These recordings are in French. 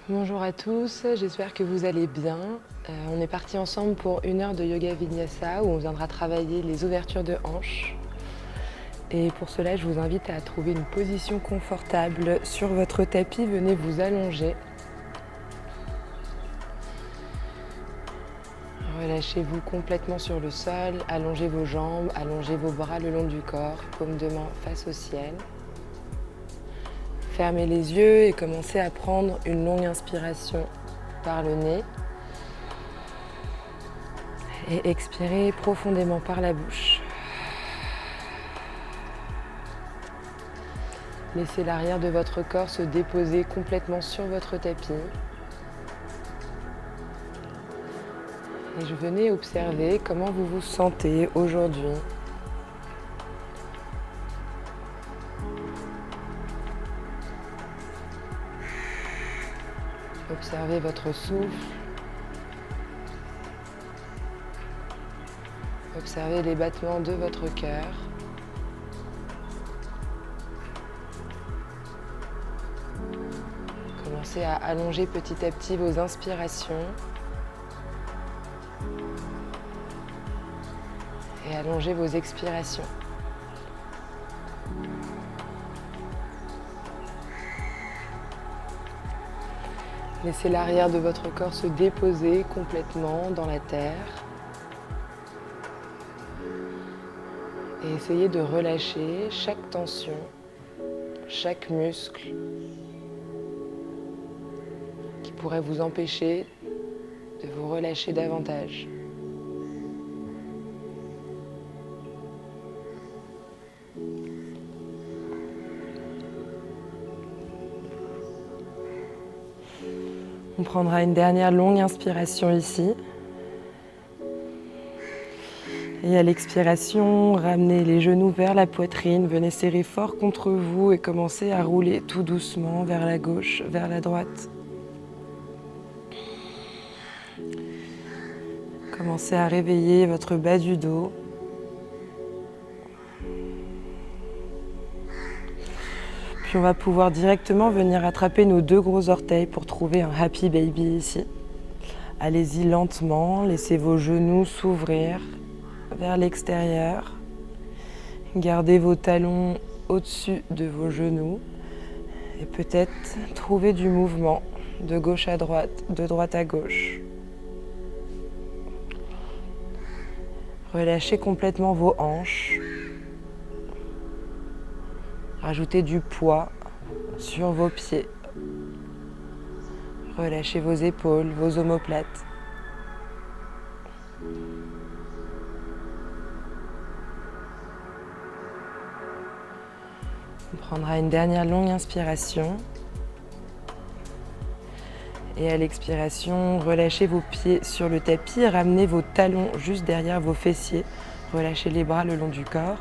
Bonjour à tous, j'espère que vous allez bien. On est parti ensemble pour 1 heure de yoga vinyasa où on viendra travailler les ouvertures de hanches. Et pour cela, je vous invite à trouver une position confortable sur votre tapis. Venez vous allonger. Relâchez-vous complètement sur le sol, allongez vos jambes, allongez vos bras le long du corps, paume de main face au ciel. Fermez les yeux et commencez à prendre une longue inspiration par le nez. Et expirez profondément par la bouche. Laissez l'arrière de votre corps se déposer complètement sur votre tapis. Et je venais observer comment vous vous sentez aujourd'hui. Observez votre souffle. Observez les battements de votre cœur. Commencez à allonger petit à petit vos inspirations. Et allongez vos expirations. Laissez l'arrière de votre corps se déposer complètement dans la terre. Et essayez de relâcher chaque tension, chaque muscle qui pourrait vous empêcher de vous relâcher davantage. On prendra une dernière longue inspiration ici. Et à l'expiration, ramenez les genoux vers la poitrine, venez serrer fort contre vous et commencez à rouler tout doucement vers la gauche, vers la droite. Commencez à réveiller votre bas du dos. Puis on va pouvoir directement venir attraper nos 2 gros orteils pour trouver un happy baby ici. Allez-y lentement, laissez vos genoux s'ouvrir vers l'extérieur. Gardez vos talons au-dessus de vos genoux et peut-être trouver du mouvement de gauche à droite, de droite à gauche. Relâchez complètement vos hanches. Rajoutez du poids sur vos pieds. Relâchez vos épaules, vos omoplates. On prendra une dernière longue inspiration. Et à l'expiration, relâchez vos pieds sur le tapis, ramenez vos talons juste derrière vos fessiers. Relâchez les bras le long du corps.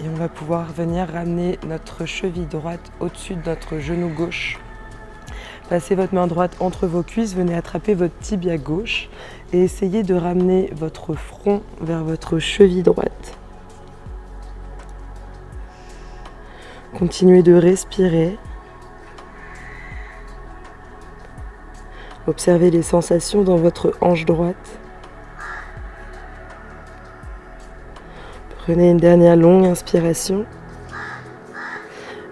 Et on va pouvoir venir ramener notre cheville droite au-dessus de notre genou gauche. Passez votre main droite entre vos cuisses, venez attraper votre tibia gauche et essayez de ramener votre front vers votre cheville droite. Continuez de respirer. Observez les sensations dans votre hanche droite. Prenez une dernière longue inspiration.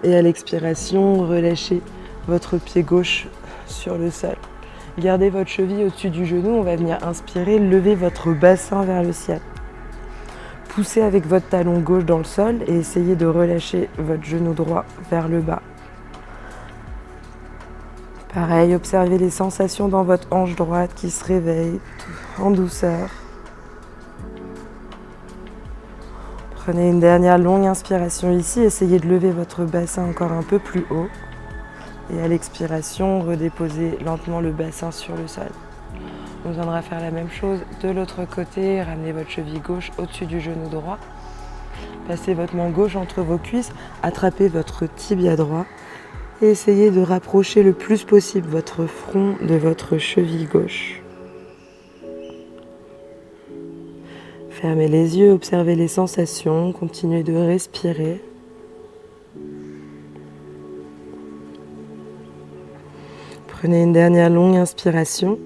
Et à l'expiration, relâchez votre pied gauche sur le sol. Gardez votre cheville au-dessus du genou. On va venir inspirer, levez votre bassin vers le ciel. Poussez avec votre talon gauche dans le sol et essayez de relâcher votre genou droit vers le bas. Pareil, observez les sensations dans votre hanche droite qui se réveille en douceur. Prenez une dernière longue inspiration ici, essayez de lever votre bassin encore un peu plus haut. Et à l'expiration, redéposez lentement le bassin sur le sol. On viendra faire la même chose de l'autre côté, ramenez votre cheville gauche au-dessus du genou droit. Passez votre main gauche entre vos cuisses, attrapez votre tibia droit et essayez de rapprocher le plus possible votre front de votre cheville gauche. Fermez les yeux, observez les sensations, continuez de respirer. Prenez une dernière longue inspiration.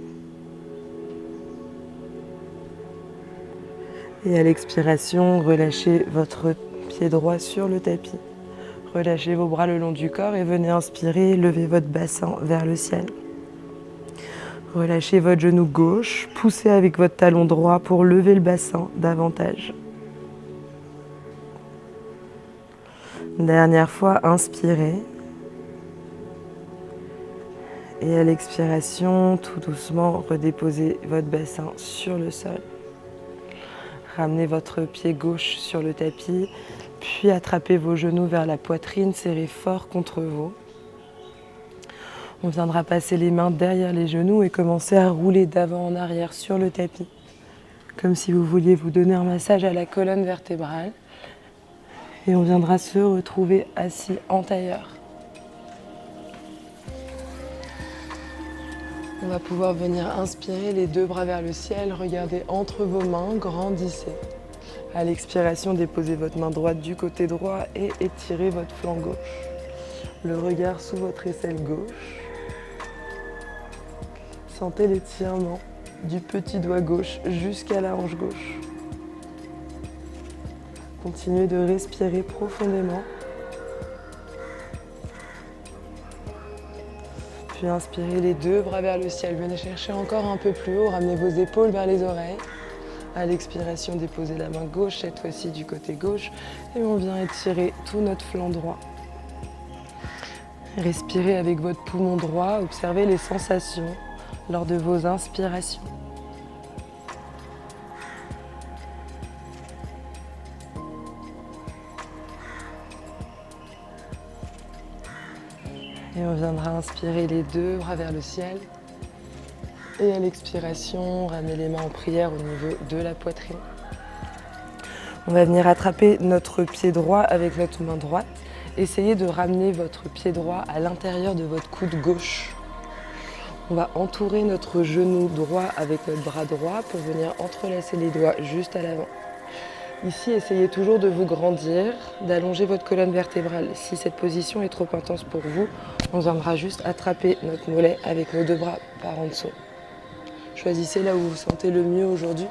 Et à l'expiration, relâchez votre pied droit sur le tapis. Relâchez vos bras le long du corps et venez inspirer, levez votre bassin vers le ciel. Relâchez votre genou gauche, poussez avec votre talon droit pour lever le bassin davantage. Dernière fois, inspirez. Et à l'expiration, tout doucement, redéposez votre bassin sur le sol. Ramenez votre pied gauche sur le tapis, puis attrapez vos genoux vers la poitrine, serrez fort contre vous. On viendra passer les mains derrière les genoux et commencer à rouler d'avant en arrière sur le tapis, comme si vous vouliez vous donner un massage à la colonne vertébrale. Et on viendra se retrouver assis en tailleur. On va pouvoir venir inspirer les deux bras vers le ciel, regardez entre vos mains, grandissez. À l'expiration, déposez votre main droite du côté droit et étirez votre flanc gauche. Le regard sous votre aisselle gauche. Sentez l'étirement du petit doigt gauche jusqu'à la hanche gauche. Continuez de respirer profondément. Puis inspirez les deux bras vers le ciel. Venez chercher encore un peu plus haut. Ramenez vos épaules vers les oreilles. À l'expiration, déposez la main gauche, cette fois-ci du côté gauche. Et on vient étirer tout notre flanc droit. Respirez avec votre poumon droit. Observez les sensations lors de vos inspirations. Et on viendra inspirer les deux bras vers le ciel. Et à l'expiration, ramenez les mains en prière au niveau de la poitrine. On va venir attraper notre pied droit avec notre main droite. Essayez de ramener votre pied droit à l'intérieur de votre coude gauche. On va entourer notre genou droit avec notre bras droit pour venir entrelacer les doigts juste à l'avant. Ici, essayez toujours de vous grandir, d'allonger votre colonne vertébrale. Si cette position est trop intense pour vous, on viendra juste attraper notre mollet avec nos deux bras par en dessous. Choisissez là où vous vous sentez le mieux aujourd'hui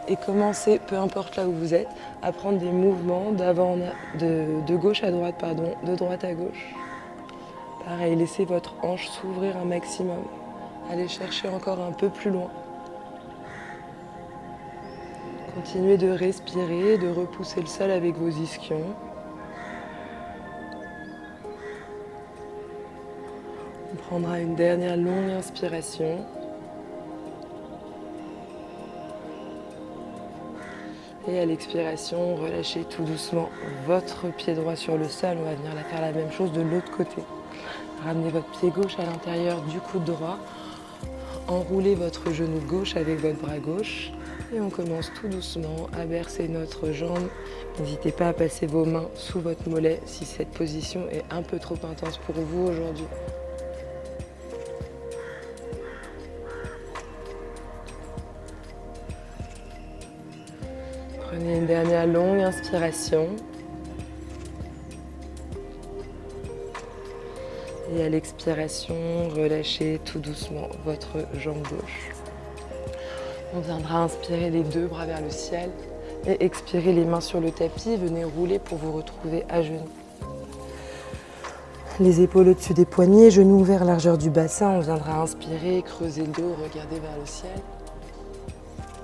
et commencez, peu importe là où vous êtes, à prendre des mouvements de gauche à droite, de droite à gauche. Pareil, laissez votre hanche s'ouvrir un maximum. Allez chercher encore un peu plus loin. Continuez de respirer, de repousser le sol avec vos ischions. On prendra une dernière longue inspiration. Et à l'expiration, relâchez tout doucement votre pied droit sur le sol. On va venir faire la même chose de l'autre côté. Ramenez votre pied gauche à l'intérieur du coude droit. Enroulez votre genou gauche avec votre bras gauche. Et on commence tout doucement à bercer notre jambe. N'hésitez pas à passer vos mains sous votre mollet si cette position est un peu trop intense pour vous aujourd'hui. Prenez une dernière longue inspiration. Et à l'expiration, relâchez tout doucement votre jambe gauche. On viendra inspirer les deux bras vers le ciel et expirer les mains sur le tapis. Venez rouler pour vous retrouver à genoux. Les épaules au-dessus des poignets, genoux ouverts largeur du bassin. On viendra inspirer, creuser le dos, regarder vers le ciel.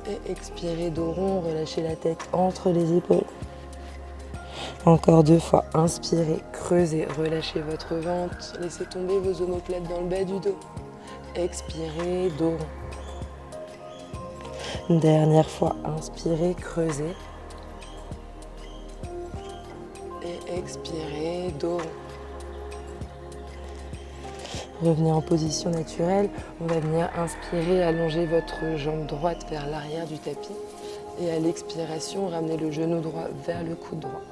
Et expirer dos rond, relâchez la tête entre les épaules. Encore deux fois, inspirez, creusez, relâchez votre ventre. Laissez tomber vos omoplates dans le bas du dos. Expirez, dos rond. Une dernière fois, inspirez, creusez. Et expirez, dos rond. Revenez en position naturelle. On va venir inspirer, allonger votre jambe droite vers l'arrière du tapis. Et à l'expiration, ramenez le genou droit vers le coude droit.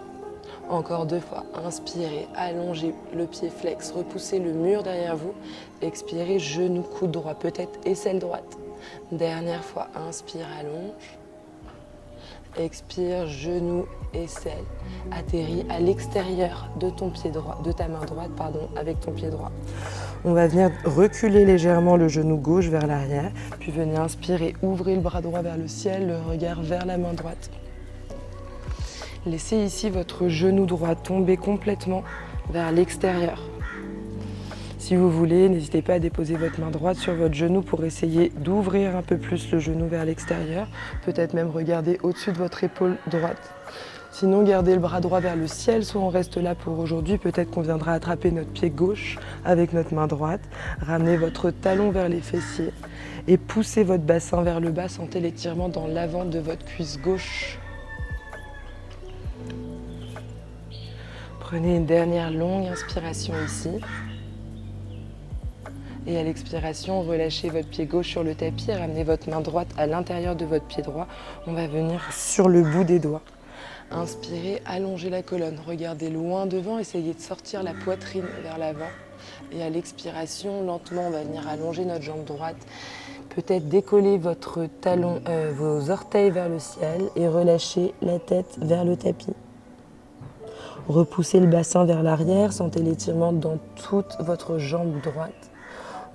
Encore deux fois, inspirez, allongez le pied flex, repoussez le mur derrière vous. Expirez, genou, coude droit, peut-être aisselle droite. Dernière fois, inspire, allonge. Expire, genou, aisselle. Atterris à l'extérieur de ton pied droit, de ta main droite, avec ton pied droit. On va venir reculer légèrement le genou gauche vers l'arrière, puis venez inspirer, ouvrez le bras droit vers le ciel, le regard vers la main droite. Laissez ici votre genou droit tomber complètement vers l'extérieur. Si vous voulez, n'hésitez pas à déposer votre main droite sur votre genou pour essayer d'ouvrir un peu plus le genou vers l'extérieur. Peut-être même regarder au-dessus de votre épaule droite. Sinon, gardez le bras droit vers le ciel, soit on reste là pour aujourd'hui. Peut-être qu'on viendra attraper notre pied gauche avec notre main droite. Ramenez votre talon vers les fessiers et poussez votre bassin vers le bas. Sentez l'étirement dans l'avant de votre cuisse gauche. Prenez une dernière longue inspiration ici. Et à l'expiration, relâchez votre pied gauche sur le tapis et ramenez votre main droite à l'intérieur de votre pied droit. On va venir sur le bout des doigts. Inspirez, allongez la colonne, regardez loin devant, essayez de sortir la poitrine vers l'avant. Et à l'expiration, lentement, on va venir allonger notre jambe droite. Peut-être décoller votre talon, vos orteils vers le ciel et relâcher la tête vers le tapis. Repoussez le bassin vers l'arrière, sentez l'étirement dans toute votre jambe droite.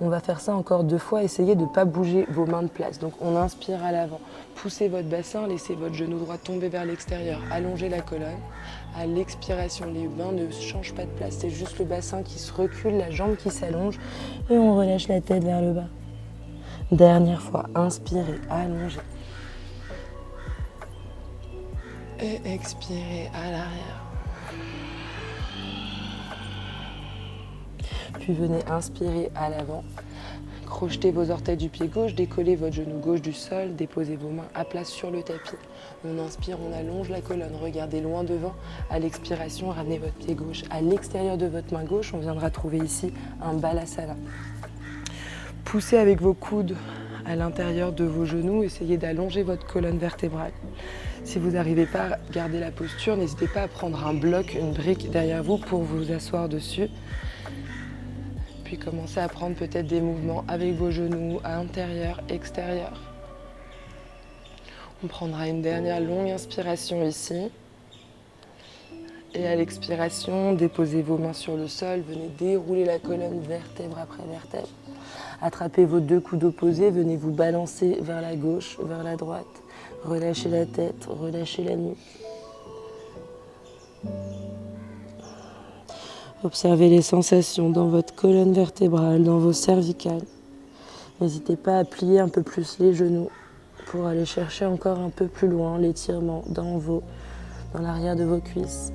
On va faire ça encore 2 fois, essayez de ne pas bouger vos mains de place. Donc on inspire à l'avant, poussez votre bassin, laissez votre genou droit tomber vers l'extérieur, allongez la colonne. À l'expiration, les mains ne changent pas de place, c'est juste le bassin qui se recule, la jambe qui s'allonge et on relâche la tête vers le bas. Dernière fois, inspirez, allongez. Et expirez à l'arrière. Puis venez inspirer à l'avant, crochetez vos orteils du pied gauche, décollez votre genou gauche du sol, déposez vos mains à plat sur le tapis. On inspire, on allonge la colonne, regardez loin devant. À l'expiration, ramenez votre pied gauche à l'extérieur de votre main gauche. On viendra trouver ici un balasana. Poussez avec vos coudes à l'intérieur de vos genoux, essayez d'allonger votre colonne vertébrale. Si vous n'arrivez pas à garder la posture, n'hésitez pas à prendre un bloc, une brique derrière vous pour vous asseoir dessus. Puis commencez à prendre peut-être des mouvements avec vos genoux, à intérieur, extérieur. On prendra une dernière longue inspiration ici. Et à l'expiration, déposez vos mains sur le sol, venez dérouler la colonne vertèbre après vertèbre. Attrapez vos 2 coudes opposés, venez vous balancer vers la gauche, vers la droite. Relâchez la tête, relâchez la nuque. Observez les sensations dans votre colonne vertébrale, dans vos cervicales. N'hésitez pas à plier un peu plus les genoux pour aller chercher encore un peu plus loin l'étirement dans l'arrière de vos cuisses.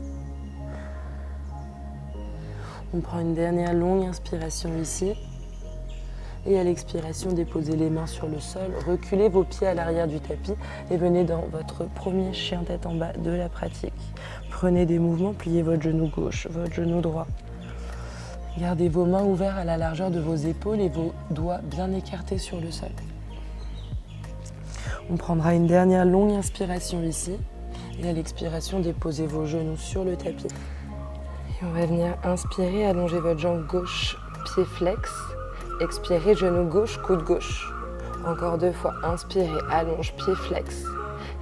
On prend une dernière longue inspiration ici. Et à l'expiration, déposez les mains sur le sol, reculez vos pieds à l'arrière du tapis et venez dans votre premier chien tête en bas de la pratique. Prenez des mouvements, pliez votre genou gauche, votre genou droit. Gardez vos mains ouvertes à la largeur de vos épaules et vos doigts bien écartés sur le sol. On prendra une dernière longue inspiration ici. Et à l'expiration, déposez vos genoux sur le tapis. Et on va venir inspirer, allonger votre jambe gauche, pied flex. Expirez, genou gauche, coude gauche. Encore 2 fois, inspirez, allonge, pied flex.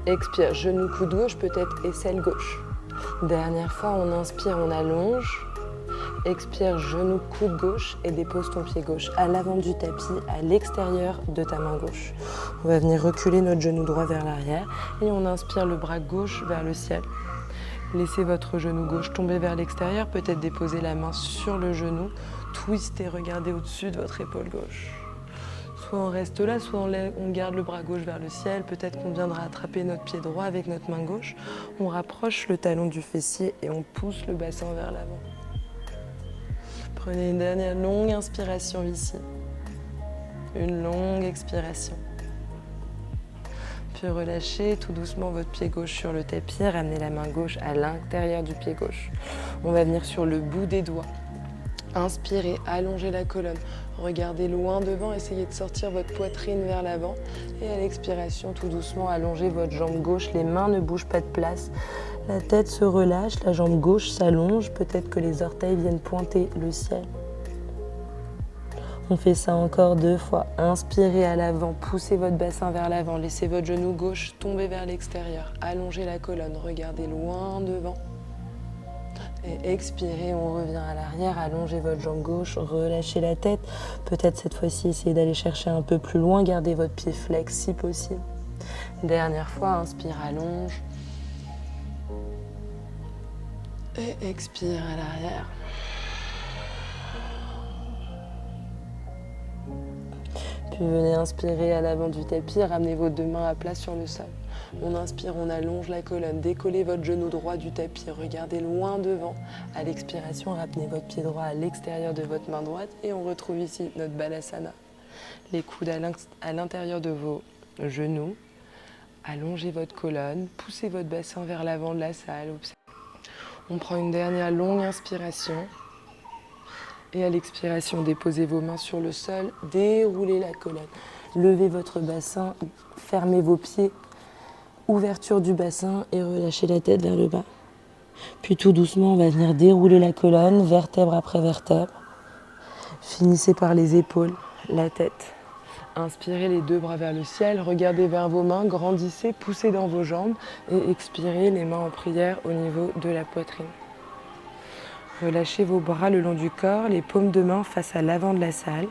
Expire, genou, coude gauche, peut-être aisselle gauche. Dernière fois, on inspire, on allonge. Expire, genou, coude gauche et dépose ton pied gauche à l'avant du tapis, à l'extérieur de ta main gauche. On va venir reculer notre genou droit vers l'arrière et on inspire le bras gauche vers le ciel. Laissez votre genou gauche tomber vers l'extérieur, peut-être déposer la main sur le genou, twistez, regardez au-dessus de votre épaule gauche. Soit on reste là, soit on garde le bras gauche vers le ciel, peut-être qu'on viendra attraper notre pied droit avec notre main gauche. On rapproche le talon du fessier et on pousse le bassin vers l'avant. Prenez une dernière longue inspiration ici, une longue expiration. Puis relâchez tout doucement votre pied gauche sur le tapis, ramenez la main gauche à l'intérieur du pied gauche. On va venir sur le bout des doigts. Inspirez, allongez la colonne, regardez loin devant, essayez de sortir votre poitrine vers l'avant. Et à l'expiration, tout doucement, allongez votre jambe gauche, les mains ne bougent pas de place. La tête se relâche, la jambe gauche s'allonge, peut-être que les orteils viennent pointer le ciel. On fait ça encore 2 fois. Inspirez à l'avant, poussez votre bassin vers l'avant, laissez votre genou gauche tomber vers l'extérieur. Allongez la colonne, regardez loin devant. Et expirez, on revient à l'arrière, allongez votre jambe gauche, relâchez la tête. Peut-être cette fois-ci, essayez d'aller chercher un peu plus loin, gardez votre pied flex si possible. Dernière fois, inspire, allonge. Et expire à l'arrière. Puis venez inspirer à l'avant du tapis, ramenez vos deux mains à plat sur le sol. On inspire, on allonge la colonne, décollez votre genou droit du tapis, regardez loin devant. À l'expiration, ramenez votre pied droit à l'extérieur de votre main droite et on retrouve ici notre Balasana. Les coudes à l'intérieur de vos genoux, allongez votre colonne, poussez votre bassin vers l'avant de la salle. On prend une dernière longue inspiration. Et à l'expiration, déposez vos mains sur le sol, déroulez la colonne. Levez votre bassin, fermez vos pieds, ouverture du bassin et relâchez la tête vers le bas. Puis tout doucement, on va venir dérouler la colonne, vertèbre après vertèbre. Finissez par les épaules, la tête. Inspirez les deux bras vers le ciel, regardez vers vos mains, grandissez, poussez dans vos jambes et expirez les mains en prière au niveau de la poitrine. Relâchez vos bras le long du corps, les paumes de main face à l'avant de la salle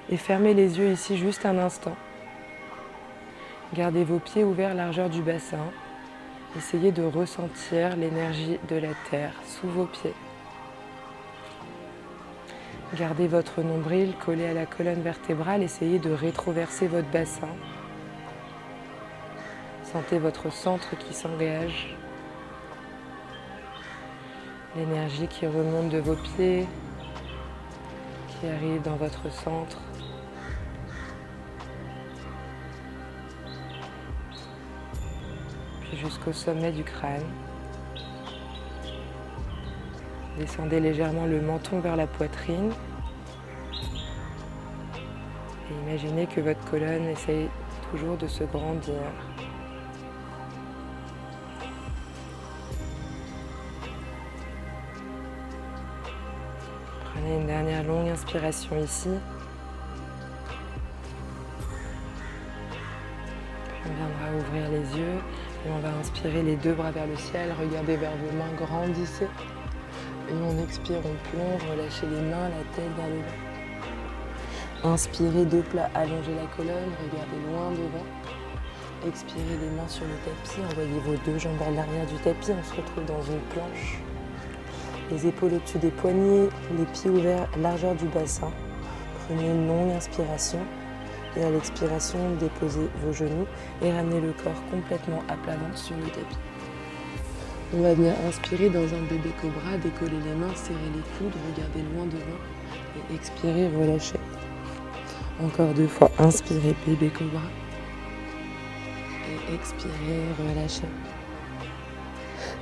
et fermez les yeux ici juste un instant. Gardez vos pieds ouverts largeur du bassin. Essayez de ressentir l'énergie de la terre sous vos pieds. Gardez votre nombril collé à la colonne vertébrale, essayez de rétroverser votre bassin. Sentez votre centre qui s'engage. L'énergie qui remonte de vos pieds, qui arrive dans votre centre. Puis jusqu'au sommet du crâne. Descendez légèrement le menton vers la poitrine. Et imaginez que votre colonne essaye toujours de se grandir. Prenez une dernière longue inspiration ici. Puis on viendra ouvrir les yeux et on va inspirer les deux bras vers le ciel. Regardez vers vos mains, grandissez. Et on expire, on plonge, relâchez les mains, la tête vers le bas. Inspirez, dos plat, allongez la colonne, regardez loin devant. Expirez les mains sur le tapis, envoyez vos deux jambes vers l'arrière du tapis, on se retrouve dans une planche. Les épaules au-dessus des poignets, les pieds ouverts, largeur du bassin. Prenez une longue inspiration et à l'expiration, déposez vos genoux et ramenez le corps complètement à plat ventre sur le tapis. On va venir inspirer dans un bébé cobra, décoller les mains, serrer les coudes, regarder loin devant et expirer, relâcher. Encore deux fois, inspirez, bébé cobra et expirez, relâchez.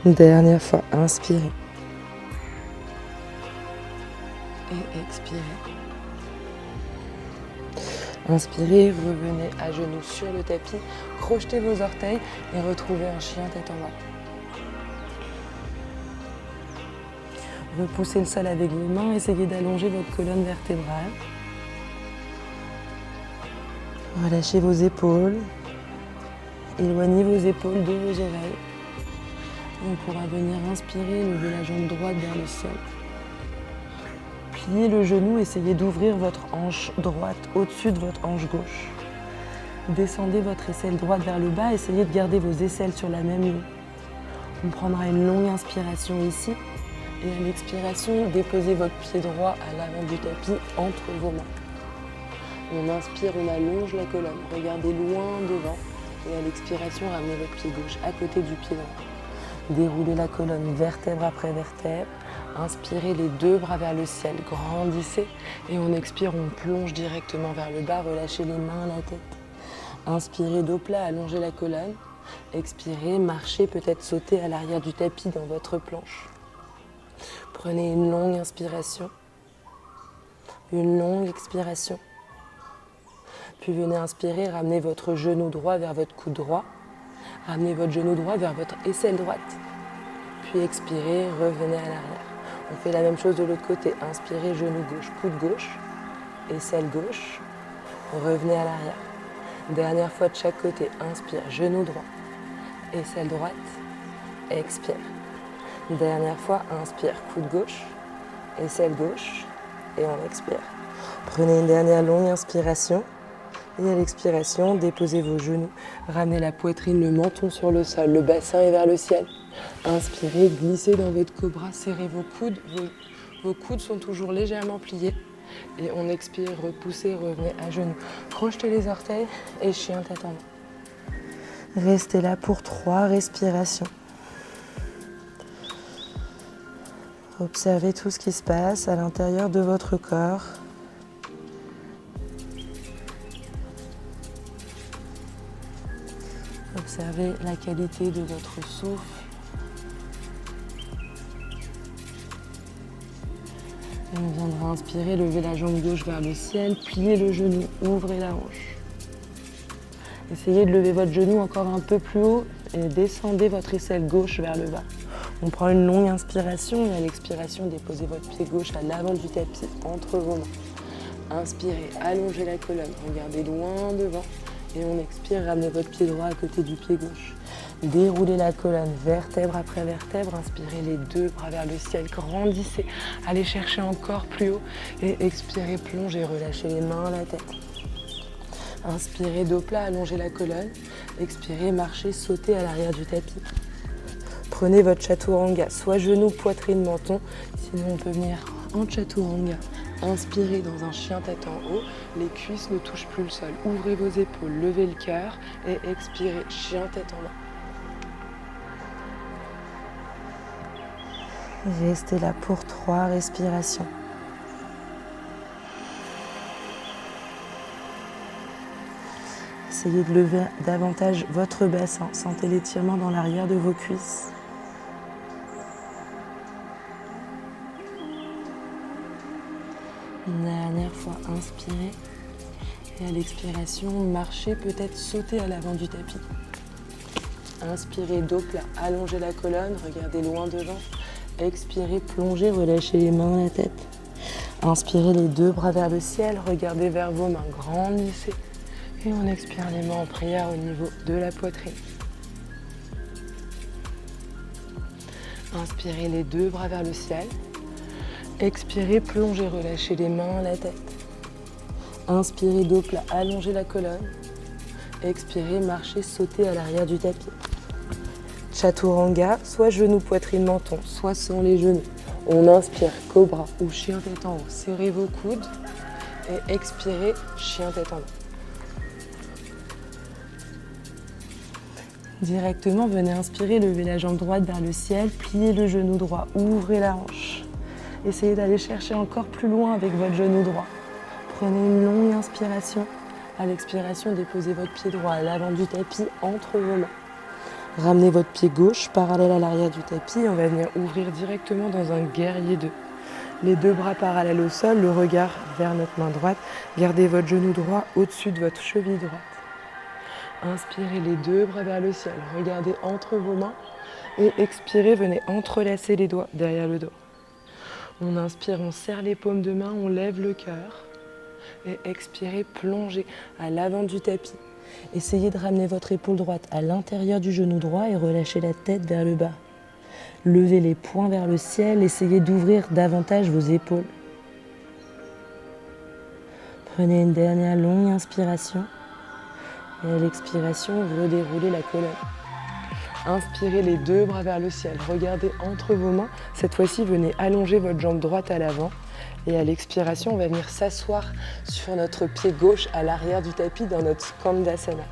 Dernière fois, inspirez. Et expirez. Inspirez, revenez à genoux sur le tapis, crochetez vos orteils et retrouvez un chien tête en bas. Repoussez le sol avec vos mains, essayez d'allonger votre colonne vertébrale. Relâchez vos épaules, éloignez vos épaules de vos oreilles. On pourra venir inspirer, lever la jambe droite vers le sol. Pliez le genou, essayez d'ouvrir votre hanche droite au-dessus de votre hanche gauche. Descendez votre aisselle droite vers le bas, essayez de garder vos aisselles sur la même ligne. On prendra une longue inspiration ici et à l'expiration, déposez votre pied droit à l'avant du tapis entre vos mains. On inspire, on allonge la colonne, regardez loin devant et à l'expiration, ramenez votre pied gauche à côté du pied droit. Déroulez la colonne vertèbre après vertèbre. Inspirez les deux bras vers le ciel, grandissez et on expire, on plonge directement vers le bas, relâchez les mains, la tête. Inspirez, dos plat, allongez la colonne. Expirez, marchez, peut-être sauter à l'arrière du tapis dans votre planche. Prenez une longue inspiration, une longue expiration. Puis venez inspirer, ramenez votre genou droit vers votre coude droit. Ramenez votre genou droit vers votre aisselle droite. Puis expirez, revenez à l'arrière. On fait la même chose de l'autre côté. Inspirez, genou gauche, coude gauche, aisselle gauche. Revenez à l'arrière. Dernière fois de chaque côté. Inspire, genou droit, aisselle droite. Expire. Dernière fois, inspire, coude gauche, aisselle gauche, et on expire. Prenez une dernière longue inspiration. Et à l'expiration, déposez vos genoux, ramenez la poitrine, le menton sur le sol, le bassin est vers le ciel. Inspirez, glissez dans votre cobra, serrez vos coudes. Vos coudes sont toujours légèrement pliés. Et on expire, repoussez, revenez à genoux. Crochetez les orteils et chien tête en bas. Restez là pour 3 respirations. Observez tout ce qui se passe à l'intérieur de votre corps. Observez la qualité de votre souffle. Et on viendra inspirer, levez la jambe gauche vers le ciel, pliez le genou, ouvrez la hanche. Essayez de lever votre genou encore un peu plus haut et descendez votre aisselle gauche vers le bas. On prend une longue inspiration et à l'expiration, déposez votre pied gauche à l'avant du tapis, entre vos mains. Inspirez, allongez la colonne, regardez loin devant. Et on expire, ramenez votre pied droit à côté du pied gauche. Déroulez la colonne, vertèbre après vertèbre. Inspirez les 2 bras vers le ciel, grandissez. Allez chercher encore plus haut. Et expirez, plongez, relâchez les mains à la tête. Inspirez, dos plat, allongez la colonne. Expirez, marchez, sautez à l'arrière du tapis. Prenez votre chaturanga, soit genou, poitrine, menton. Sinon, on peut venir en chaturanga. Inspirez dans un chien tête en haut, les cuisses ne touchent plus le sol. Ouvrez vos épaules, levez le cœur et expirez, chien tête en bas. Restez là pour 3 respirations. Essayez de lever davantage votre bassin. Sentez l'étirement dans l'arrière de vos cuisses. Une dernière fois, inspirez. Et à l'expiration, marchez, peut-être sauter à l'avant du tapis. Inspirez, dos plat, allongez la colonne, regardez loin devant. Expirez, plongez, relâchez les mains à la tête. Inspirez les 2 bras vers le ciel, regardez vers vos mains, grandissez. Et on expire les mains en prière au niveau de la poitrine. Inspirez les 2 bras vers le ciel. Expirez, plongez, relâchez les mains à la tête. Inspirez, dos plat, allongez la colonne. Expirez, marchez, sautez à l'arrière du tapis. Chaturanga, soit genou, poitrine, menton, soit sans les genoux. On inspire, cobra ou chien tête en haut. Serrez vos coudes et expirez, chien tête en bas. Directement, venez inspirer, levez la jambe droite vers le ciel, pliez le genou droit, ouvrez la hanche. Essayez d'aller chercher encore plus loin avec votre genou droit. Prenez une longue inspiration. À l'expiration, déposez votre pied droit à l'avant du tapis, entre vos mains. Ramenez votre pied gauche parallèle à l'arrière du tapis. On va venir ouvrir directement dans un guerrier 2. Les 2 bras parallèles au sol, le regard vers notre main droite. Gardez votre genou droit au-dessus de votre cheville droite. Inspirez les 2 bras vers le ciel. Regardez entre vos mains. Et expirez, venez entrelacer les doigts derrière le dos. On inspire, on serre les paumes de main, on lève le cœur. Et expirez, plongez à l'avant du tapis. Essayez de ramener votre épaule droite à l'intérieur du genou droit et relâchez la tête vers le bas. Levez les poings vers le ciel, essayez d'ouvrir davantage vos épaules. Prenez une dernière longue inspiration. Et à l'expiration, redéroulez la colonne. Inspirez les 2 bras vers le ciel. Regardez entre vos mains. Cette fois-ci, venez allonger votre jambe droite à l'avant. Et à l'expiration, on va venir s'asseoir sur notre pied gauche à l'arrière du tapis dans notre Skandasana.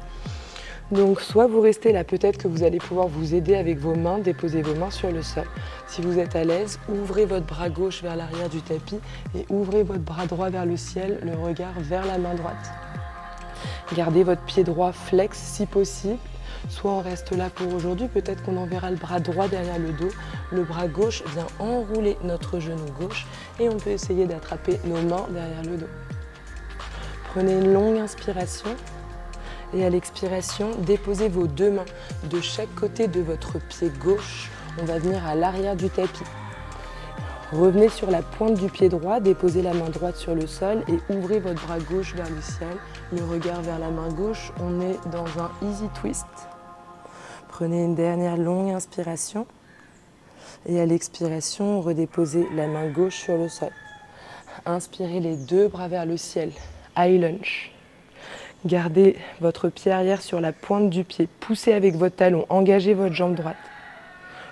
Donc, soit vous restez là, peut-être que vous allez pouvoir vous aider avec vos mains, déposer vos mains sur le sol. Si vous êtes à l'aise, ouvrez votre bras gauche vers l'arrière du tapis et ouvrez votre bras droit vers le ciel, le regard vers la main droite. Gardez votre pied droit flex si possible. Soit on reste là pour aujourd'hui, peut-être qu'on enverra le bras droit derrière le dos, le bras gauche vient enrouler notre genou gauche et on peut essayer d'attraper nos mains derrière le dos. Prenez une longue inspiration et à l'expiration, déposez vos 2 mains de chaque côté de votre pied gauche. On va venir à l'arrière du tapis. Revenez sur la pointe du pied droit, déposez la main droite sur le sol et ouvrez votre bras gauche vers le ciel, le regard vers la main gauche. On est dans un easy twist. Prenez une dernière longue inspiration. Et à l'expiration, redéposez la main gauche sur le sol. Inspirez les deux bras vers le ciel. High lunge. Gardez votre pied arrière sur la pointe du pied. Poussez avec votre talon. Engagez votre jambe droite.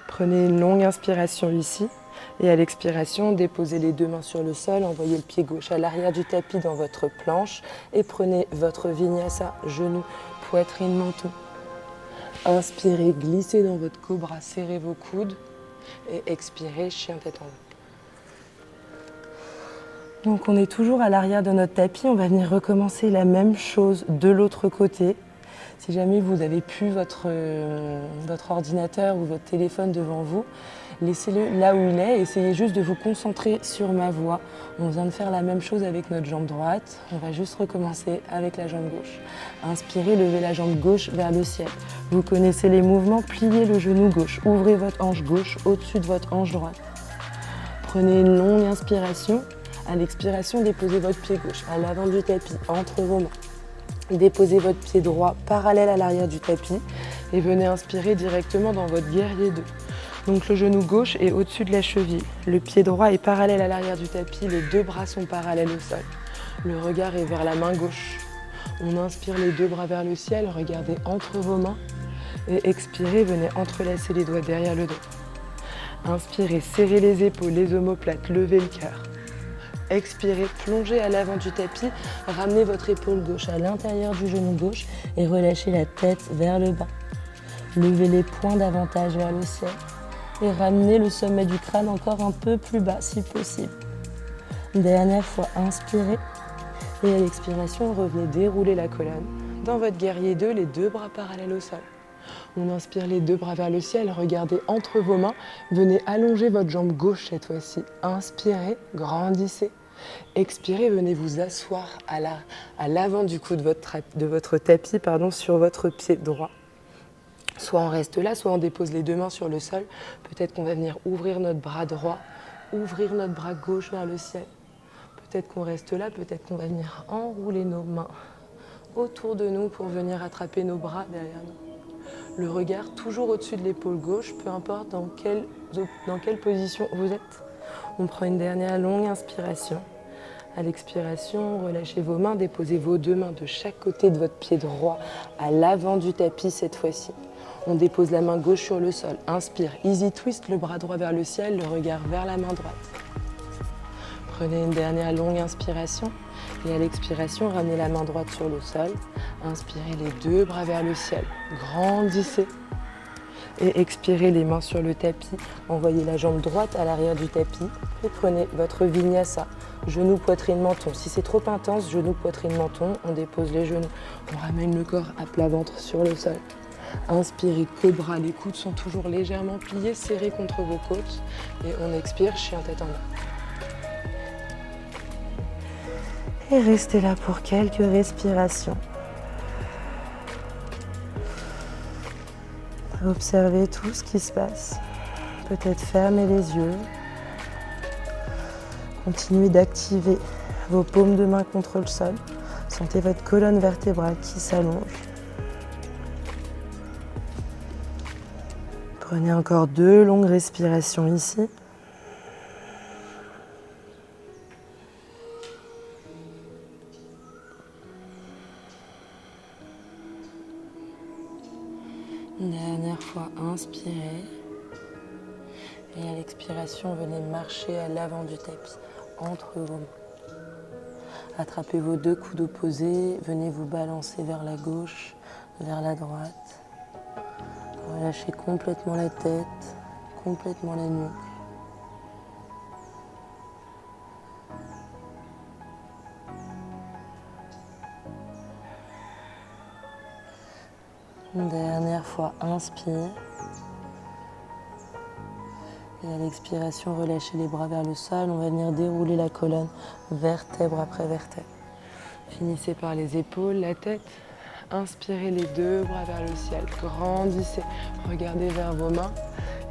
Prenez une longue inspiration ici. Et à l'expiration, déposez les deux mains sur le sol. Envoyez le pied gauche à l'arrière du tapis dans votre planche. Et prenez votre vinyasa. Genoux, poitrine, menton. Inspirez, glissez dans votre cobra. Serrez vos coudes. Et expirez, chien tête en haut. Donc on est toujours à l'arrière de notre tapis, on va venir recommencer la même chose de l'autre côté. Si jamais vous n'avez plus votre ordinateur ou votre téléphone devant vous, laissez-le là où il est, essayez juste de vous concentrer sur ma voix. On vient de faire la même chose avec notre jambe droite, on va juste recommencer avec la jambe gauche. Inspirez, levez la jambe gauche vers le ciel. Vous connaissez les mouvements, pliez le genou gauche, ouvrez votre hanche gauche au-dessus de votre hanche droite. Prenez une longue inspiration. À l'expiration, déposez votre pied gauche à l'avant du tapis, entre vos mains. Déposez votre pied droit parallèle à l'arrière du tapis et venez inspirer directement dans votre guerrier 2. Donc le genou gauche est au-dessus de la cheville. Le pied droit est parallèle à l'arrière du tapis, les deux bras sont parallèles au sol. Le regard est vers la main gauche. On inspire les deux bras vers le ciel, regardez entre vos mains. Et expirez, venez entrelacer les doigts derrière le dos. Inspirez, serrez les épaules, les omoplates, levez le cœur. Expirez, plongez à l'avant du tapis, ramenez votre épaule gauche à l'intérieur du genou gauche et relâchez la tête vers le bas. Levez les poings davantage vers le ciel et ramenez le sommet du crâne encore un peu plus bas si possible. Dernière fois, inspirez et à l'expiration, revenez dérouler la colonne. Dans votre guerrier 2, les deux bras parallèles au sol. On inspire les deux bras vers le ciel, regardez entre vos mains, venez allonger votre jambe gauche cette fois-ci. Inspirez, grandissez. Expirez, venez vous asseoir à l'avant du cou de votre tapis sur votre pied droit. Soit on reste là, soit on dépose les deux mains sur le sol. Peut-être qu'on va venir ouvrir notre bras droit, ouvrir notre bras gauche vers le ciel. Peut-être qu'on reste là, peut-être qu'on va venir enrouler nos mains autour de nous pour venir attraper nos bras derrière nous. Le regard toujours au-dessus de l'épaule gauche, peu importe dans quelle position vous êtes. On prend une dernière longue inspiration. À l'expiration, relâchez vos mains, déposez vos deux mains de chaque côté de votre pied droit à l'avant du tapis cette fois-ci. On dépose la main gauche sur le sol. Inspire, easy twist, le bras droit vers le ciel, le regard vers la main droite. Prenez une dernière longue inspiration et à l'expiration, ramenez la main droite sur le sol. Inspirez les deux bras vers le ciel, grandissez. Et expirez les mains sur le tapis, envoyez la jambe droite à l'arrière du tapis et prenez votre vinyasa, genou, poitrine, menton. Si c'est trop intense, genou, poitrine, menton, on dépose les genoux. On ramène le corps à plat ventre sur le sol. Inspirez, cobra, les coudes sont toujours légèrement pliés, serrés contre vos côtes. Et on expire, chien tête en bas. Et restez là pour quelques respirations. Observez tout ce qui se passe. Peut-être fermez les yeux. Continuez d'activer vos paumes de main contre le sol. Sentez votre colonne vertébrale qui s'allonge. Prenez encore 2 longues respirations ici. Une dernière fois, inspirez. Et à l'expiration, venez marcher à l'avant du tapis, entre vos mains. Attrapez vos deux coudes opposés, venez vous balancer vers la gauche, vers la droite. Relâchez complètement la tête, complètement la nuque. Une dernière fois, inspire. Et à l'expiration, relâchez les bras vers le sol. On va venir dérouler la colonne, vertèbre après vertèbre. Finissez par les épaules, la tête. Inspirez les deux bras vers le ciel. Grandissez. Regardez vers vos mains.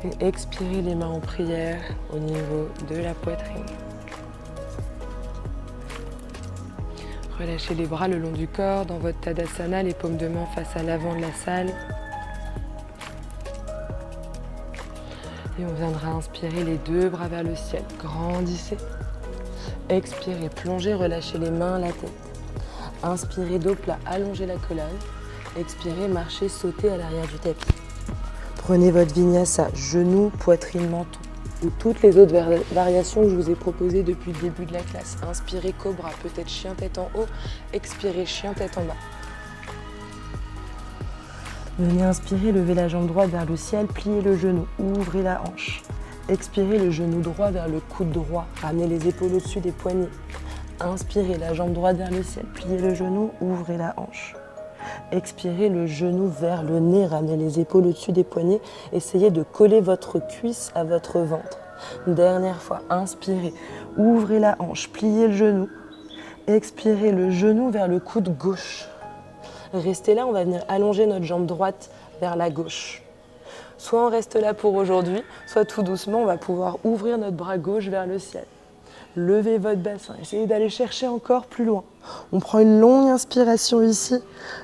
Et expirez les mains en prière au niveau de la poitrine. Relâchez les bras le long du corps dans votre Tadasana, les paumes de main face à l'avant de la salle. Et on viendra inspirer les deux bras vers le ciel. Grandissez. Expirez, plongez, relâchez les mains, la tête. Inspirez, dos plat, allongez la colonne. Expirez, marchez, sautez à l'arrière du tapis. Prenez votre vinyasa, genoux, poitrine, menton. Ou toutes les autres variations que je vous ai proposées depuis le début de la classe. Inspirez, cobra, peut-être chien tête en haut. Expirez, chien tête en bas. Venez inspirer, levez la jambe droite vers le ciel, pliez le genou, ouvrez la hanche. Expirez le genou droit vers le coude droit, ramenez les épaules au-dessus des poignets. Inspirez la jambe droite vers le ciel, pliez le genou, ouvrez la hanche. Expirez le genou vers le nez, ramenez les épaules au-dessus des poignets. Essayez de coller votre cuisse à votre ventre. Dernière fois, inspirez, ouvrez la hanche, pliez le genou. Expirez le genou vers le coude gauche. Restez là, on va venir allonger notre jambe droite vers la gauche. Soit on reste là pour aujourd'hui, soit tout doucement, on va pouvoir ouvrir notre bras gauche vers le ciel. Levez votre bassin, essayez d'aller chercher encore plus loin. On prend une longue inspiration ici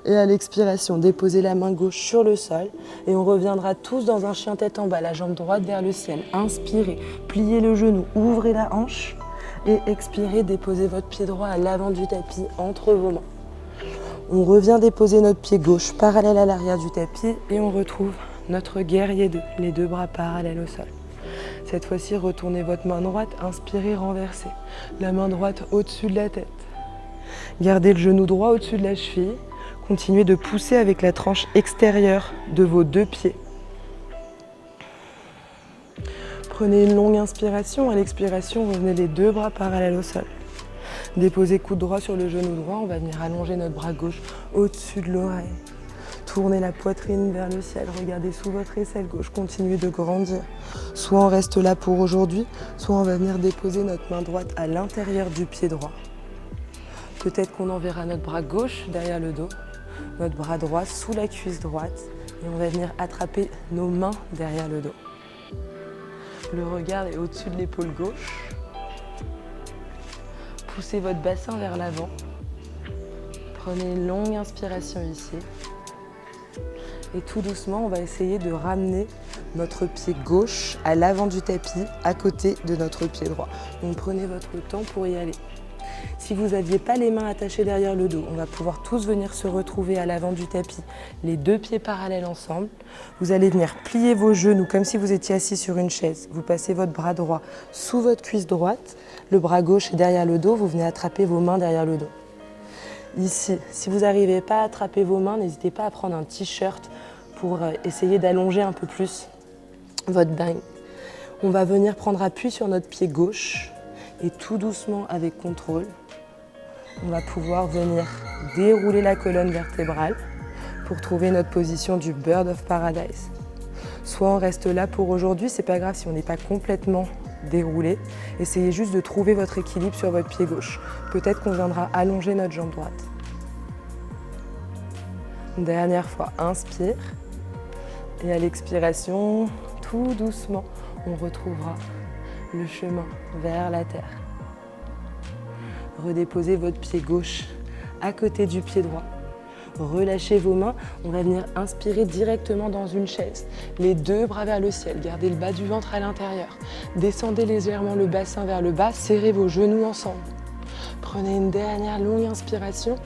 et à l'expiration, déposez la main gauche sur le sol et on reviendra tous dans un chien tête en bas, la jambe droite vers le ciel. Inspirez, pliez le genou, ouvrez la hanche et expirez, déposez votre pied droit à l'avant du tapis entre vos mains. On revient déposer notre pied gauche parallèle à l'arrière du tapis et on retrouve notre guerrier 2, les deux bras parallèles au sol. Cette fois-ci, retournez votre main droite, inspirez, renversez. La main droite au-dessus de la tête. Gardez le genou droit au-dessus de la cheville. Continuez de pousser avec la tranche extérieure de vos deux pieds. Prenez une longue inspiration. À l'expiration, revenez les deux bras parallèles au sol. Déposez coude droit sur le genou droit. On va venir allonger notre bras gauche au-dessus de l'oreille. Tournez la poitrine vers le ciel. Regardez sous votre aisselle gauche. Continuez de grandir. Soit on reste là pour aujourd'hui, soit on va venir déposer notre main droite à l'intérieur du pied droit. Peut-être qu'on enverra notre bras gauche derrière le dos, notre bras droit sous la cuisse droite et on va venir attraper nos mains derrière le dos. Le regard est au-dessus de l'épaule gauche. Poussez votre bassin vers l'avant. Prenez une longue inspiration ici. Et tout doucement, on va essayer de ramener notre pied gauche à l'avant du tapis, à côté de notre pied droit. Donc prenez votre temps pour y aller. Si vous n'aviez pas les mains attachées derrière le dos, on va pouvoir tous venir se retrouver à l'avant du tapis, les deux pieds parallèles ensemble. Vous allez venir plier vos genoux comme si vous étiez assis sur une chaise. Vous passez votre bras droit sous votre cuisse droite, le bras gauche est derrière le dos, vous venez attraper vos mains derrière le dos. Ici, si vous n'arrivez pas à attraper vos mains, n'hésitez pas à prendre un t-shirt pour essayer d'allonger un peu plus votre bain. On va venir prendre appui sur notre pied gauche et tout doucement, avec contrôle, on va pouvoir venir dérouler la colonne vertébrale pour trouver notre position du Bird of Paradise. Soit on reste là pour aujourd'hui, c'est pas grave si on n'est pas complètement déroulé. Essayez juste de trouver votre équilibre sur votre pied gauche. Peut-être qu'on viendra allonger notre jambe droite. Dernière fois, inspire. Et à l'expiration, tout doucement, on retrouvera le chemin vers la terre. Redéposez votre pied gauche à côté du pied droit. Relâchez vos mains, on va venir inspirer directement dans une chaise. Les deux bras vers le ciel, gardez le bas du ventre à l'intérieur. Descendez légèrement le bassin vers le bas, serrez vos genoux ensemble. Prenez une dernière longue inspiration.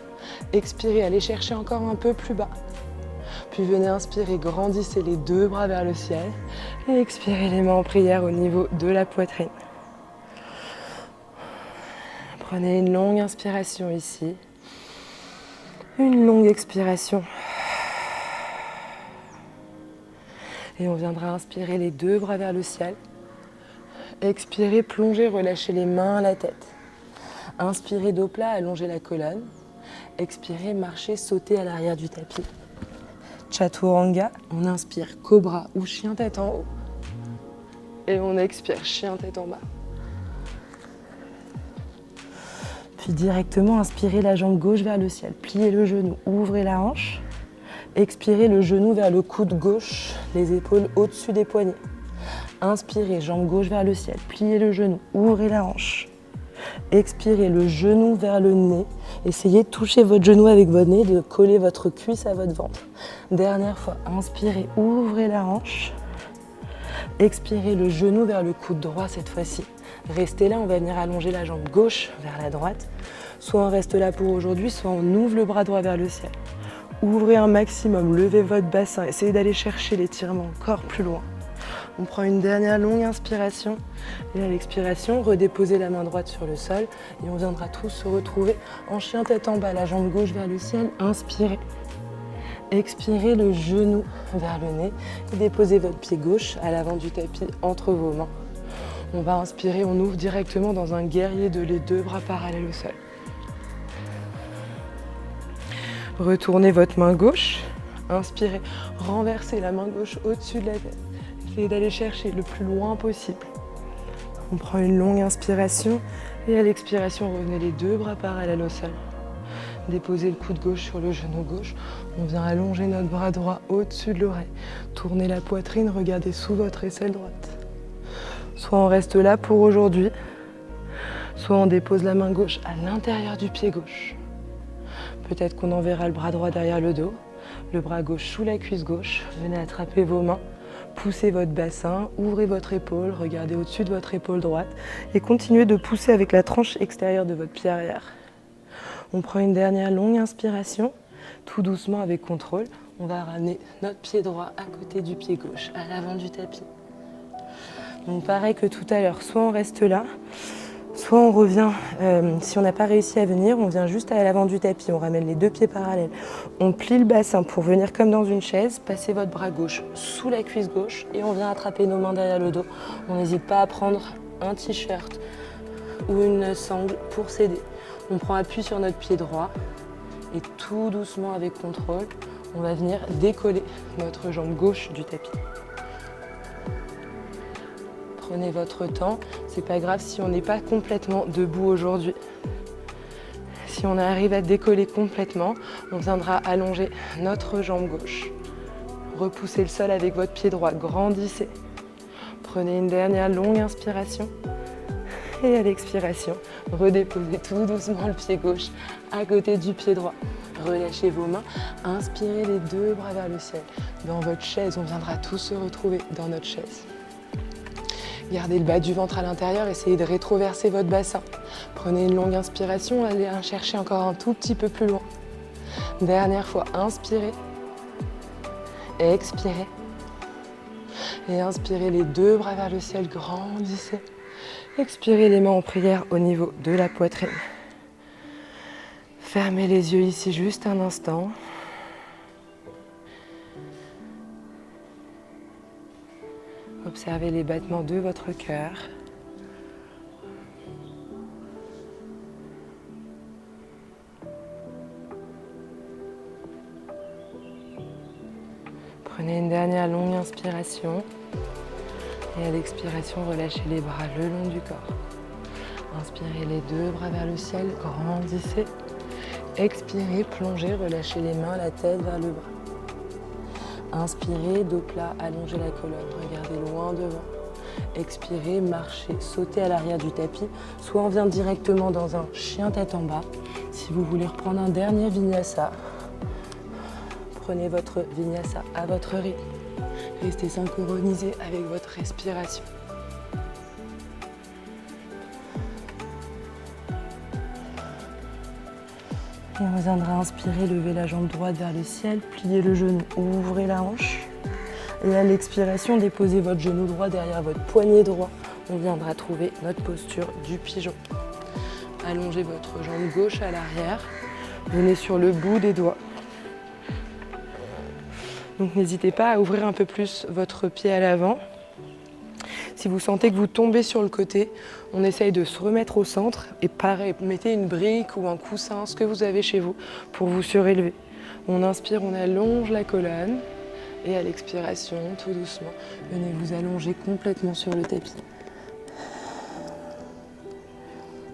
Expirez, allez chercher encore un peu plus bas. Puis venez inspirer, grandissez les deux bras vers le ciel. Et expirez les mains en prière au niveau de la poitrine. Prenez une longue inspiration ici. Une longue expiration. Et on viendra inspirer les deux bras vers le ciel. Expirez, plongez, relâchez les mains à la tête. Inspirez, dos plat, allongez la colonne. Expirez, marchez, sautez à l'arrière du tapis. Chaturanga, on inspire cobra ou chien tête en haut. Et on expire chien tête en bas. Puis directement, inspirez la jambe gauche vers le ciel. Pliez le genou, ouvrez la hanche. Expirez le genou vers le coude gauche, les épaules au-dessus des poignets. Inspirez, jambe gauche vers le ciel. Pliez le genou, ouvrez la hanche. Expirez le genou vers le nez. Essayez de toucher votre genou avec votre nez, de coller votre cuisse à votre ventre. Dernière fois, inspirez, ouvrez la hanche. Expirez le genou vers le coude droit cette fois-ci. Restez là, on va venir allonger la jambe gauche vers la droite. Soit on reste là pour aujourd'hui, soit on ouvre le bras droit vers le ciel. Ouvrez un maximum, levez votre bassin, essayez d'aller chercher l'étirement encore plus loin. On prend une dernière longue inspiration et à l'expiration, redéposez la main droite sur le sol et on viendra tous se retrouver en chien tête en bas, la jambe gauche vers le ciel. Inspirez. Expirez le genou vers le nez et déposez votre pied gauche à l'avant du tapis entre vos mains. On va inspirer, on ouvre directement dans un guerrier de les deux bras parallèles au sol. Retournez votre main gauche, inspirez, renversez la main gauche au-dessus de la tête. Essayez d'aller chercher le plus loin possible. On prend une longue inspiration et à l'expiration, revenez les deux bras parallèles au sol. Déposez le coude gauche sur le genou gauche. On vient allonger notre bras droit au-dessus de l'oreille. Tournez la poitrine, regardez sous votre aisselle droite. Soit on reste là pour aujourd'hui, soit on dépose la main gauche à l'intérieur du pied gauche. Peut-être qu'on enverra le bras droit derrière le dos, le bras gauche sous la cuisse gauche. Venez attraper vos mains, poussez votre bassin, ouvrez votre épaule, regardez au-dessus de votre épaule droite et continuez de pousser avec la tranche extérieure de votre pied arrière. On prend une dernière longue inspiration, tout doucement avec contrôle. On va ramener notre pied droit à côté du pied gauche, à l'avant du tapis. Donc pareil que tout à l'heure, soit on reste là, soit on revient, si on n'a pas réussi à venir, on vient juste à l'avant du tapis, on ramène les deux pieds parallèles. On plie le bassin pour venir comme dans une chaise, passez votre bras gauche sous la cuisse gauche et on vient attraper nos mains derrière le dos. On n'hésite pas à prendre un t-shirt ou une sangle pour s'aider. On prend appui sur notre pied droit et tout doucement avec contrôle, on va venir décoller notre jambe gauche du tapis. Prenez votre temps, c'est pas grave si on n'est pas complètement debout aujourd'hui. Si on arrive à décoller complètement, on viendra allonger notre jambe gauche. Repoussez le sol avec votre pied droit, grandissez. Prenez une dernière longue inspiration. Et à l'expiration, redéposez tout doucement le pied gauche à côté du pied droit. Relâchez vos mains, inspirez les deux bras vers le ciel. Dans votre chaise, on viendra tous se retrouver dans notre chaise. Gardez le bas du ventre à l'intérieur, essayez de rétroverser votre bassin. Prenez une longue inspiration, allez chercher encore un tout petit peu plus loin. Dernière fois, inspirez, expirez. Et inspirez les deux bras vers le ciel, grandissez. Expirez les mains en prière au niveau de la poitrine. Fermez les yeux ici juste un instant. Observez les battements de votre cœur. Prenez une dernière longue inspiration. Et à l'expiration, relâchez les bras le long du corps. Inspirez les deux bras vers le ciel, grandissez. Expirez, plongez, relâchez les mains, la tête vers le bras. Inspirez, dos plat, allongez la colonne, regardez loin devant. Expirez, marchez, sautez à l'arrière du tapis. Soit on vient directement dans un chien tête en bas. Si vous voulez reprendre un dernier vinyasa, prenez votre vinyasa à votre rythme. Restez synchronisé avec votre respiration. Et on viendra inspirer, lever la jambe droite vers le ciel, plier le genou, ouvrez la hanche. Et à l'expiration, déposez votre genou droit derrière votre poignet droit. On viendra trouver notre posture du pigeon. Allongez votre jambe gauche à l'arrière. Venez sur le bout des doigts. Donc n'hésitez pas à ouvrir un peu plus votre pied à l'avant. Si vous sentez que vous tombez sur le côté, on essaye de se remettre au centre et pareil, mettez une brique ou un coussin, ce que vous avez chez vous, pour vous surélever. On inspire, on allonge la colonne et à l'expiration, tout doucement, venez vous allonger complètement sur le tapis.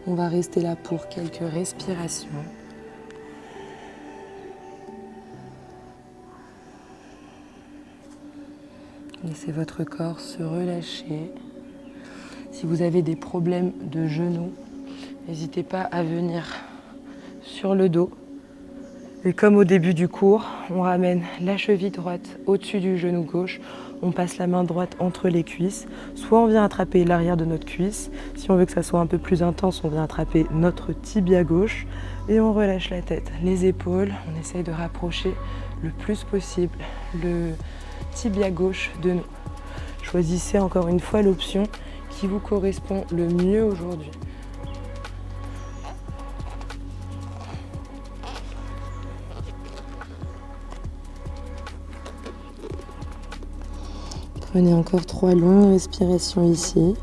On va rester là pour quelques respirations. Laissez votre corps se relâcher. Si vous avez des problèmes de genoux, n'hésitez pas à venir sur le dos. Et comme au début du cours, on ramène la cheville droite au-dessus du genou gauche. on passe la main droite entre les cuisses. Soit on vient attraper l'arrière de notre cuisse. Si on veut que ça soit un peu plus intense, on vient attraper notre tibia gauche. Et on relâche la tête, les épaules. On essaye de rapprocher le plus possible le tibia gauche de nous. Choisissez encore une fois l'option qui vous correspond le mieux aujourd'hui. Prenez encore 3 longues respirations ici.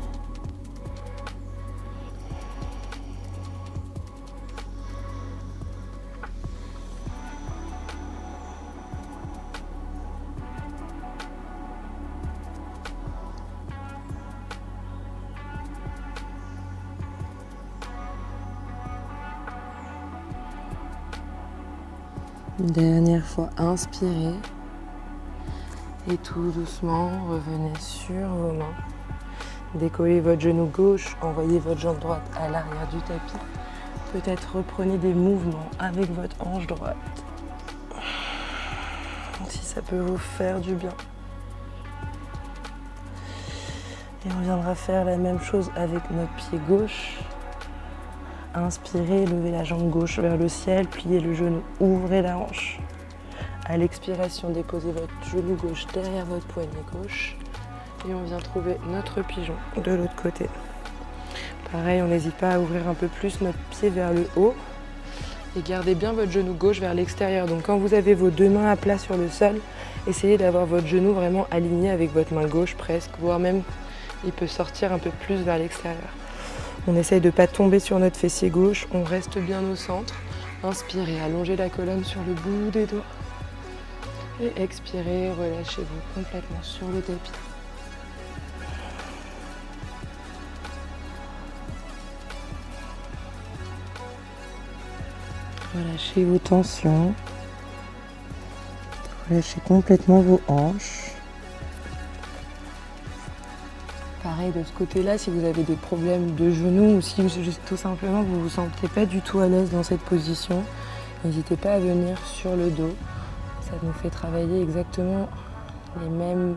Une dernière fois, inspirez. Et tout doucement, revenez sur vos mains. Décollez votre genou gauche, envoyez votre jambe droite à l'arrière du tapis. Peut-être reprenez des mouvements avec votre hanche droite. Si ça peut vous faire du bien. Et on viendra faire la même chose avec notre pied gauche. Inspirez, levez la jambe gauche vers le ciel, pliez le genou, ouvrez la hanche. À l'expiration, déposez votre genou gauche derrière votre poignet gauche et on vient trouver notre pigeon de l'autre côté. Pareil, on n'hésite pas à ouvrir un peu plus notre pied vers le haut et gardez bien votre genou gauche vers l'extérieur. Donc quand vous avez vos deux mains à plat sur le sol, essayez d'avoir votre genou vraiment aligné avec votre main gauche presque, voire même il peut sortir un peu plus vers l'extérieur. On essaye de ne pas tomber sur notre fessier gauche, on reste bien au centre. Inspirez, allongez la colonne sur le bout des doigts. Et expirez, relâchez-vous complètement sur le tapis. Relâchez vos tensions. Relâchez complètement vos hanches. Pareil de ce côté-là, si vous avez des problèmes de genoux ou si tout simplement vous ne vous sentez pas du tout à l'aise dans cette position, n'hésitez pas à venir sur le dos. Ça nous fait travailler exactement les mêmes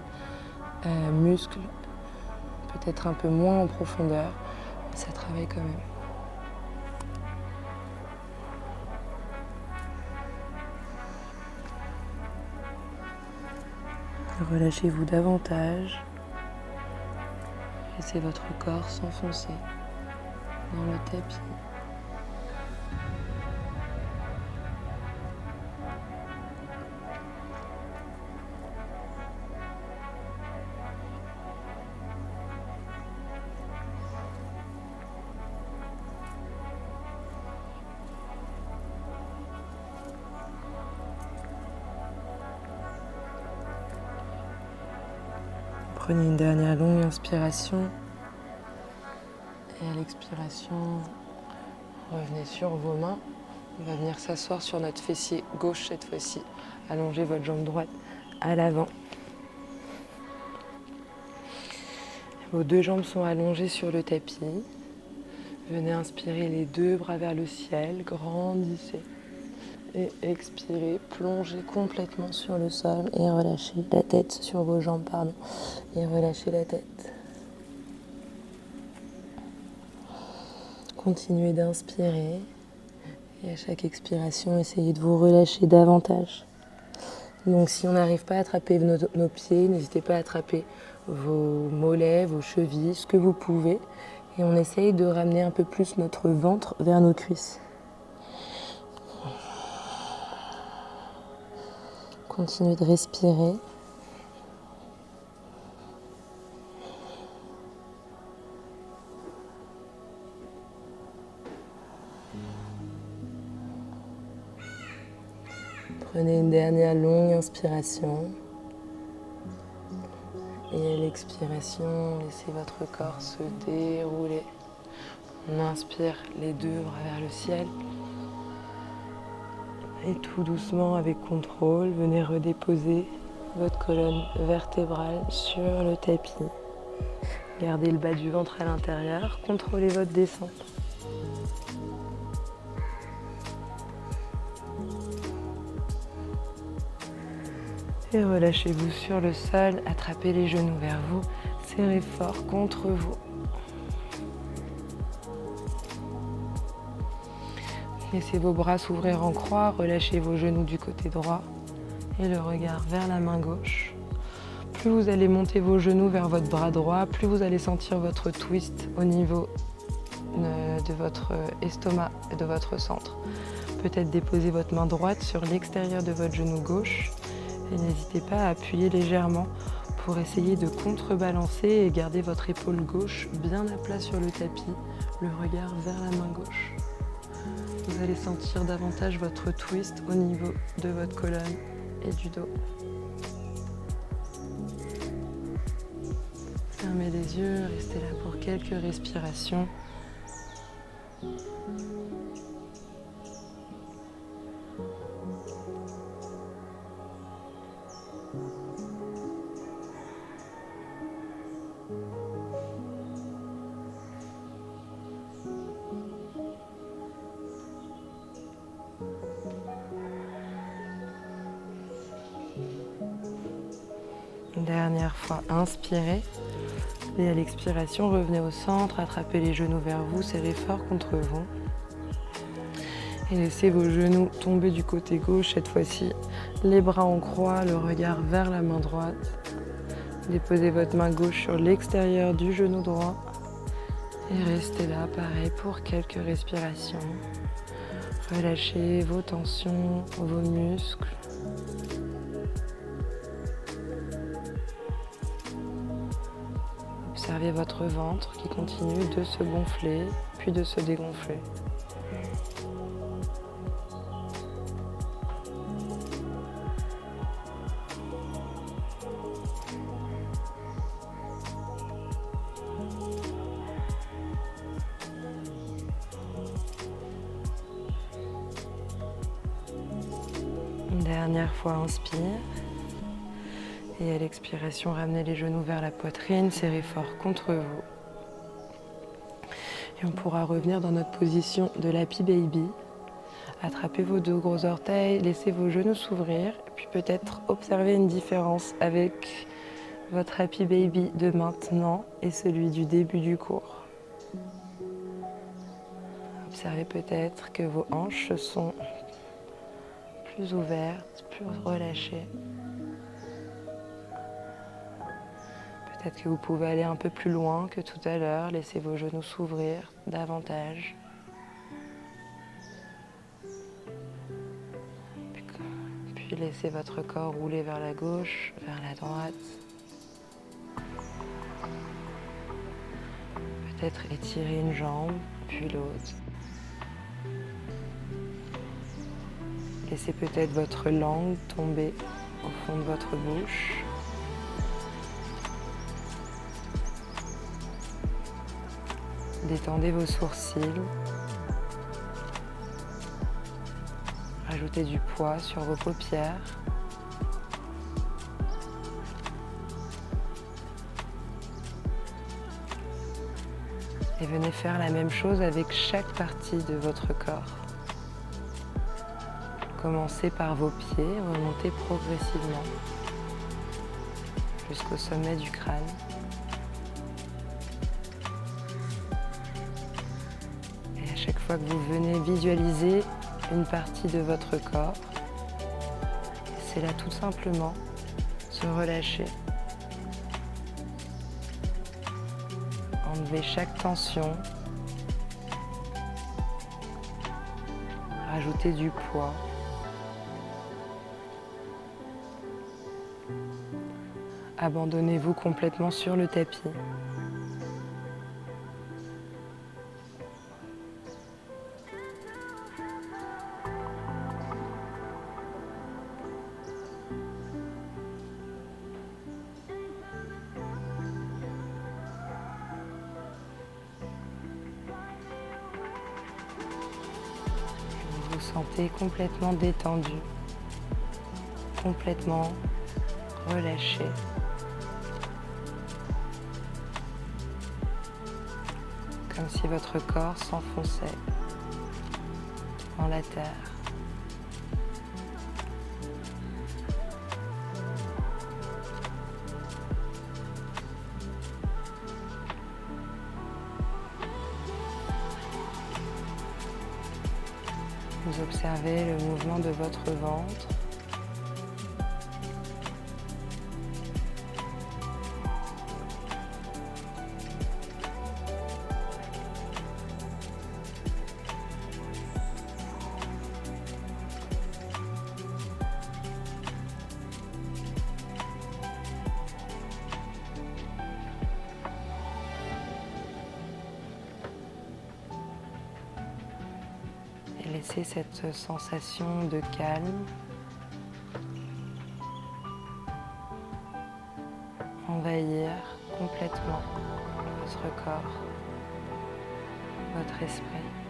muscles, peut-être un peu moins en profondeur, mais ça travaille quand même. Relâchez-vous davantage. Laissez votre corps s'enfoncer dans le tapis. Prenez une dernière longue inspiration et à l'expiration, revenez sur vos mains. On va venir s'asseoir sur notre fessier gauche cette fois-ci. Allongez votre jambe droite à l'avant. Vos deux jambes sont allongées sur le tapis. Venez inspirer les deux bras vers le ciel, grandissez. Et expirez, plongez complètement sur le sol et relâchez la tête sur vos jambes, et relâchez la tête. Continuez d'inspirer et à chaque expiration, essayez de vous relâcher davantage. Donc si on n'arrive pas à attraper nos pieds, n'hésitez pas à attraper vos mollets, vos chevilles, ce que vous pouvez. Et on essaye de ramener un peu plus notre ventre vers nos cuisses. Continuez de respirer. Prenez une dernière longue inspiration. Et à l'expiration, laissez votre corps se dérouler. On inspire les deux bras vers le ciel. Et tout doucement, avec contrôle, venez redéposer votre colonne vertébrale sur le tapis. Gardez le bas du ventre à l'intérieur, contrôlez votre descente. Et relâchez-vous sur le sol, attrapez les genoux vers vous, serrez fort contre vous. Laissez vos bras s'ouvrir en croix, relâchez vos genoux du côté droit et le regard vers la main gauche. Plus vous allez monter vos genoux vers votre bras droit, plus vous allez sentir votre twist au niveau de votre estomac et de votre centre. Peut-être déposer votre main droite sur l'extérieur de votre genou gauche et n'hésitez pas à appuyer légèrement pour essayer de contrebalancer et garder votre épaule gauche bien à plat sur le tapis, le regard vers la main gauche. Vous allez sentir davantage votre twist au niveau de votre colonne et du dos. Fermez les yeux, restez là pour quelques respirations. Dernière fois, inspirez. Et à l'expiration, revenez au centre, attrapez les genoux vers vous, serrez fort contre vous. Et laissez vos genoux tomber du côté gauche, cette fois-ci, les bras en croix, le regard vers la main droite. Déposez votre main gauche sur l'extérieur du genou droit. Et restez là, pareil, pour quelques respirations. Relâchez vos tensions, vos muscles. Observez votre ventre qui continue de se gonfler, puis de se dégonfler. Une dernière fois, inspire. Et à l'expiration, ramenez les genoux vers la poitrine, serrez fort contre vous. Et on pourra revenir dans notre position de l'Happy Baby. Attrapez vos deux gros orteils, laissez vos genoux s'ouvrir. Et puis peut-être observer une différence avec votre Happy Baby de maintenant et celui du début du cours. Observez peut-être que vos hanches sont plus ouvertes, plus relâchées. Peut-être que vous pouvez aller un peu plus loin que tout à l'heure, laissez vos genoux s'ouvrir davantage. Puis laissez votre corps rouler vers la gauche, vers la droite. Peut-être étirer une jambe, puis l'autre. Laissez peut-être votre langue tomber au fond de votre bouche. Détendez vos sourcils. Rajoutez du poids sur vos paupières. Et venez faire la même chose avec chaque partie de votre corps. Commencez par vos pieds, remontez progressivement jusqu'au sommet du crâne. Et à chaque fois que vous venez visualiser une partie de votre corps, c'est là tout simplement se relâcher. Enlevez chaque tension. Rajoutez du poids. Abandonnez-vous complètement sur le tapis. Vous vous sentez complètement détendu, complètement relâché. Comme si votre corps s'enfonçait dans la terre. Vous observez le mouvement de votre ventre. Et laissez cette sensation de calme envahir complètement votre corps, votre esprit.